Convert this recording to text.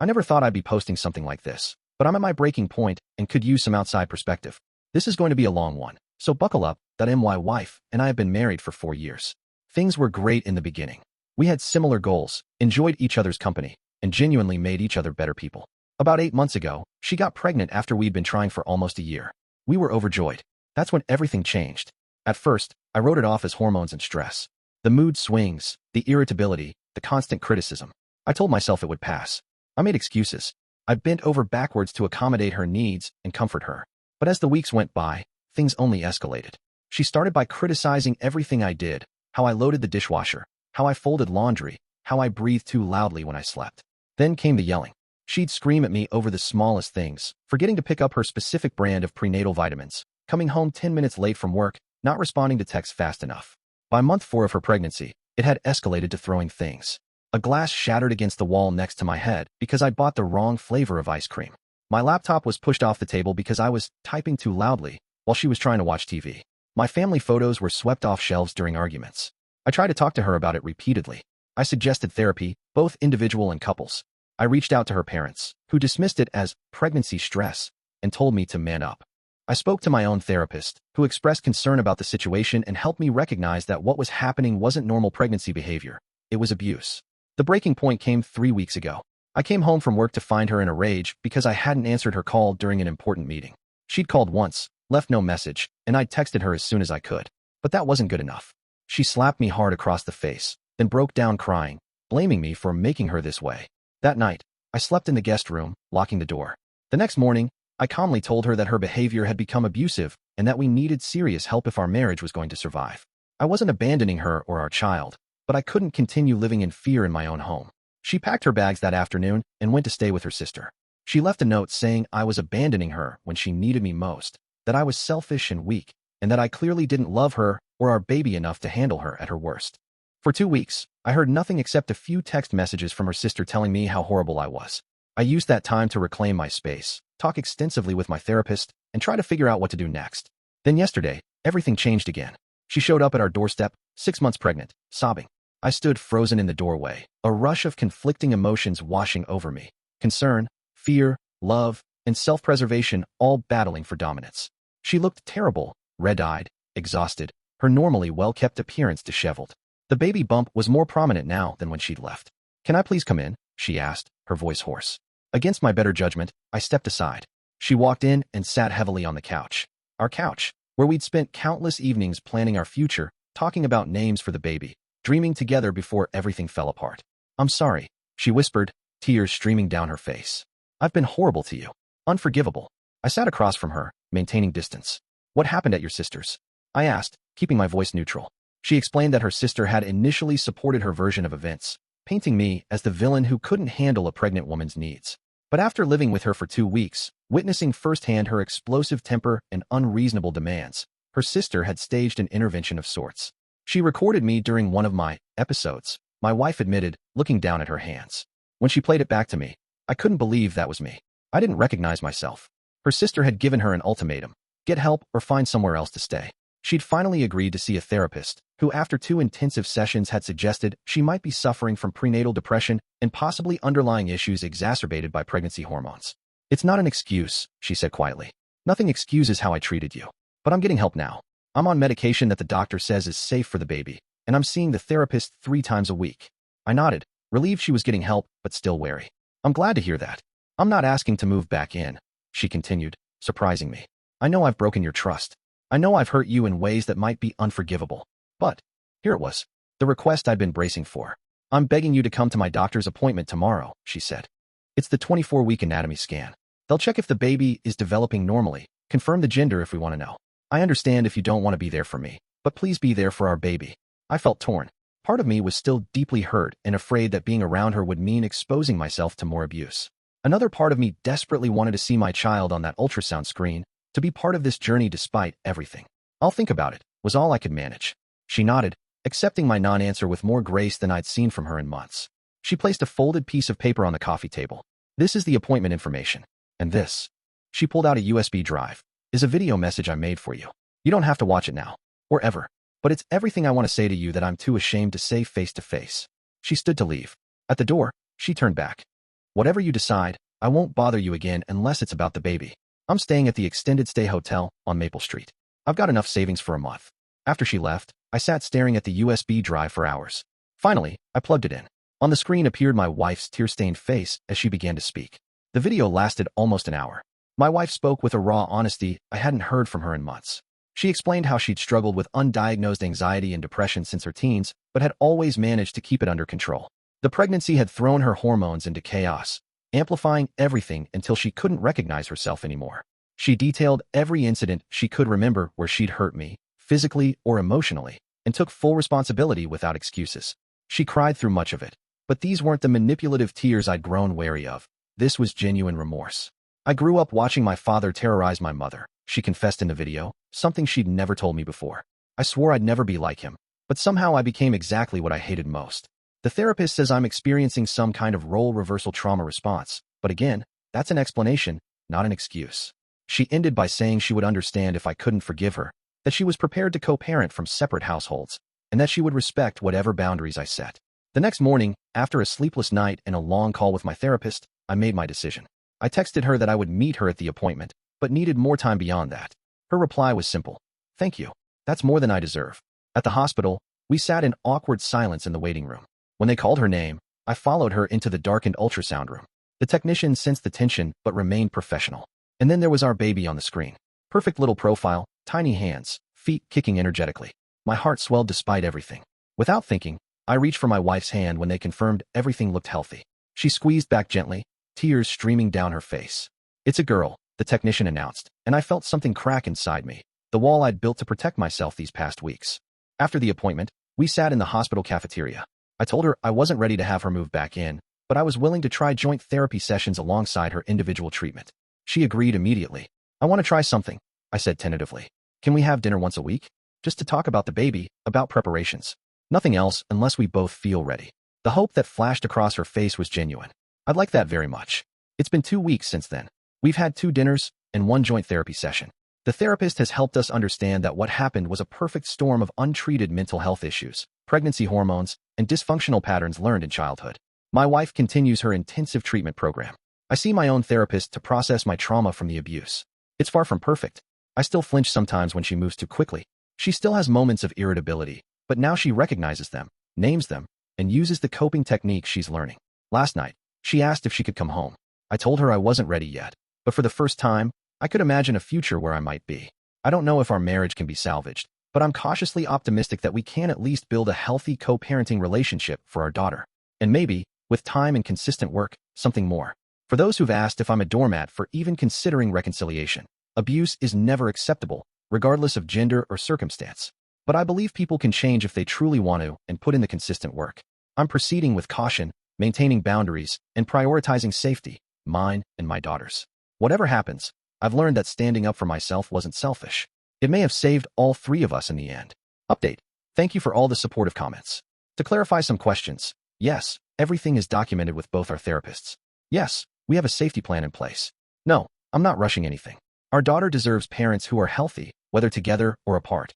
I never thought I'd be posting something like this, but I'm at my breaking point and could use some outside perspective. This is going to be a long one, so buckle up. My wife and I have been married for 4 years. Things were great in the beginning. We had similar goals, enjoyed each other's company, and genuinely made each other better people. About 8 months ago, she got pregnant after we'd been trying for almost a year. We were overjoyed. That's when everything changed. At first, I wrote it off as hormones and stress. The mood swings, the irritability, the constant criticism. I told myself it would pass. I made excuses. I bent over backwards to accommodate her needs and comfort her. But as the weeks went by, things only escalated. She started by criticizing everything I did, how I loaded the dishwasher, how I folded laundry, how I breathed too loudly when I slept. Then came the yelling. She'd scream at me over the smallest things, forgetting to pick up her specific brand of prenatal vitamins, coming home 10 minutes late from work, not responding to texts fast enough. By month 4 of her pregnancy, it had escalated to throwing things. A glass shattered against the wall next to my head because I bought the wrong flavor of ice cream. My laptop was pushed off the table because I was typing too loudly while she was trying to watch TV. My family photos were swept off shelves during arguments. I tried to talk to her about it repeatedly. I suggested therapy, both individual and couples. I reached out to her parents, who dismissed it as pregnancy stress and told me to man up. I spoke to my own therapist, who expressed concern about the situation and helped me recognize that what was happening wasn't normal pregnancy behavior. It was abuse. The breaking point came 3 weeks ago. I came home from work to find her in a rage because I hadn't answered her call during an important meeting. She'd called once, left no message, and I'd texted her as soon as I could. But that wasn't good enough. She slapped me hard across the face, then broke down crying, blaming me for making her this way. That night, I slept in the guest room, locking the door. The next morning, I calmly told her that her behavior had become abusive and that we needed serious help if our marriage was going to survive. I wasn't abandoning her or our child, but I couldn't continue living in fear in my own home. She packed her bags that afternoon and went to stay with her sister. She left a note saying I was abandoning her when she needed me most, that I was selfish and weak, and that I clearly didn't love her or our baby enough to handle her at her worst. For 2 weeks, I heard nothing except a few text messages from her sister telling me how horrible I was. I used that time to reclaim my space, talk extensively with my therapist, and try to figure out what to do next. Then yesterday, everything changed again. She showed up at our doorstep, 6 months pregnant, sobbing. I stood frozen in the doorway, a rush of conflicting emotions washing over me. Concern, fear, love, and self-preservation all battling for dominance. She looked terrible, red-eyed, exhausted, her normally well-kept appearance disheveled. The baby bump was more prominent now than when she'd left. "Can I please come in?" she asked, her voice hoarse. Against my better judgment, I stepped aside. She walked in and sat heavily on the couch. Our couch, where we'd spent countless evenings planning our future, talking about names for the baby, dreaming together before everything fell apart. "I'm sorry," she whispered, tears streaming down her face. "I've been horrible to you. Unforgivable." I sat across from her, maintaining distance. "What happened at your sister's?" I asked, keeping my voice neutral. She explained that her sister had initially supported her version of events, painting me as the villain who couldn't handle a pregnant woman's needs. But after living with her for 2 weeks, witnessing firsthand her explosive temper and unreasonable demands, her sister had staged an intervention of sorts. She recorded me during one of my episodes, my wife admitted, looking down at her hands. When she played it back to me, I couldn't believe that was me. I didn't recognize myself. Her sister had given her an ultimatum: get help or find somewhere else to stay. She'd finally agreed to see a therapist, who after 2 intensive sessions had suggested she might be suffering from prenatal depression and possibly underlying issues exacerbated by pregnancy hormones. "It's not an excuse," she said quietly. "Nothing excuses how I treated you. But I'm getting help now. I'm on medication that the doctor says is safe for the baby, and I'm seeing the therapist 3 times a week." I nodded, relieved she was getting help, but still wary. "I'm glad to hear that. I'm not asking to move back in," she continued, surprising me. "I know I've broken your trust. I know I've hurt you in ways that might be unforgivable. But," here it was, the request I'd been bracing for. "I'm begging you to come to my doctor's appointment tomorrow," she said. "It's the 24-week anatomy scan. They'll check if the baby is developing normally, confirm the gender if we want to know. I understand if you don't want to be there for me, but please be there for our baby." I felt torn. Part of me was still deeply hurt and afraid that being around her would mean exposing myself to more abuse. Another part of me desperately wanted to see my child on that ultrasound screen, to be part of this journey despite everything. "I'll think about it," was all I could manage. She nodded, accepting my non-answer with more grace than I'd seen from her in months. She placed a folded piece of paper on the coffee table. "This is the appointment information. And this," she pulled out a USB drive, "is a video message I made for you. You don't have to watch it now, or ever, but it's everything I want to say to you that I'm too ashamed to say face to face." She stood to leave. At the door, she turned back. Whatever you decide, I won't bother you again unless it's about the baby. I'm staying at the extended stay hotel on Maple Street. I've got enough savings for a month. After she left, I sat staring at the USB drive for hours. Finally, I plugged it in. On the screen appeared my wife's tear-stained face as she began to speak. The video lasted almost an hour. My wife spoke with a raw honesty I hadn't heard from her in months. She explained how she'd struggled with undiagnosed anxiety and depression since her teens, but had always managed to keep it under control. The pregnancy had thrown her hormones into chaos, amplifying everything until she couldn't recognize herself anymore. She detailed every incident she could remember where she'd hurt me, physically or emotionally, and took full responsibility without excuses. She cried through much of it, but these weren't the manipulative tears I'd grown wary of. This was genuine remorse. I grew up watching my father terrorize my mother, she confessed in the video, something she'd never told me before. I swore I'd never be like him, but somehow I became exactly what I hated most. The therapist says I'm experiencing some kind of role reversal trauma response, but again, that's an explanation, not an excuse. She ended by saying she would understand if I couldn't forgive her, that she was prepared to co-parent from separate households, and that she would respect whatever boundaries I set. The next morning, after a sleepless night and a long call with my therapist, I made my decision. I texted her that I would meet her at the appointment, but needed more time beyond that. Her reply was simple. Thank you. That's more than I deserve. At the hospital, we sat in awkward silence in the waiting room. When they called her name, I followed her into the darkened ultrasound room. The technician sensed the tension but remained professional. And then there was our baby on the screen. Perfect little profile, tiny hands, feet kicking energetically. My heart swelled despite everything. Without thinking, I reached for my wife's hand when they confirmed everything looked healthy. She squeezed back gently, tears streaming down her face. It's a girl, the technician announced, and I felt something crack inside me, the wall I'd built to protect myself these past weeks. After the appointment, we sat in the hospital cafeteria. I told her I wasn't ready to have her move back in, but I was willing to try joint therapy sessions alongside her individual treatment. She agreed immediately. I want to try something, I said tentatively. Can we have dinner once a week? Just to talk about the baby, about preparations. Nothing else unless we both feel ready. The hope that flashed across her face was genuine. I'd like that very much. It's been 2 weeks since then. We've had 2 dinners and 1 joint therapy session. The therapist has helped us understand that what happened was a perfect storm of untreated mental health issues, pregnancy hormones, and dysfunctional patterns learned in childhood. My wife continues her intensive treatment program. I see my own therapist to process my trauma from the abuse. It's far from perfect. I still flinch sometimes when she moves too quickly. She still has moments of irritability, but now she recognizes them, names them, and uses the coping techniques she's learning. Last night, she asked if she could come home. I told her I wasn't ready yet, but for the first time, I could imagine a future where I might be. I don't know if our marriage can be salvaged, but I'm cautiously optimistic that we can at least build a healthy co-parenting relationship for our daughter. And maybe, with time and consistent work, something more. For those who've asked if I'm a doormat for even considering reconciliation, abuse is never acceptable, regardless of gender or circumstance. But I believe people can change if they truly want to and put in the consistent work. I'm proceeding with caution, maintaining boundaries, and prioritizing safety, mine and my daughter's. Whatever happens, I've learned that standing up for myself wasn't selfish. It may have saved all 3 of us in the end. Update. Thank you for all the supportive comments. To clarify some questions, yes, everything is documented with both our therapists. Yes, we have a safety plan in place. No, I'm not rushing anything. Our daughter deserves parents who are healthy, whether together or apart.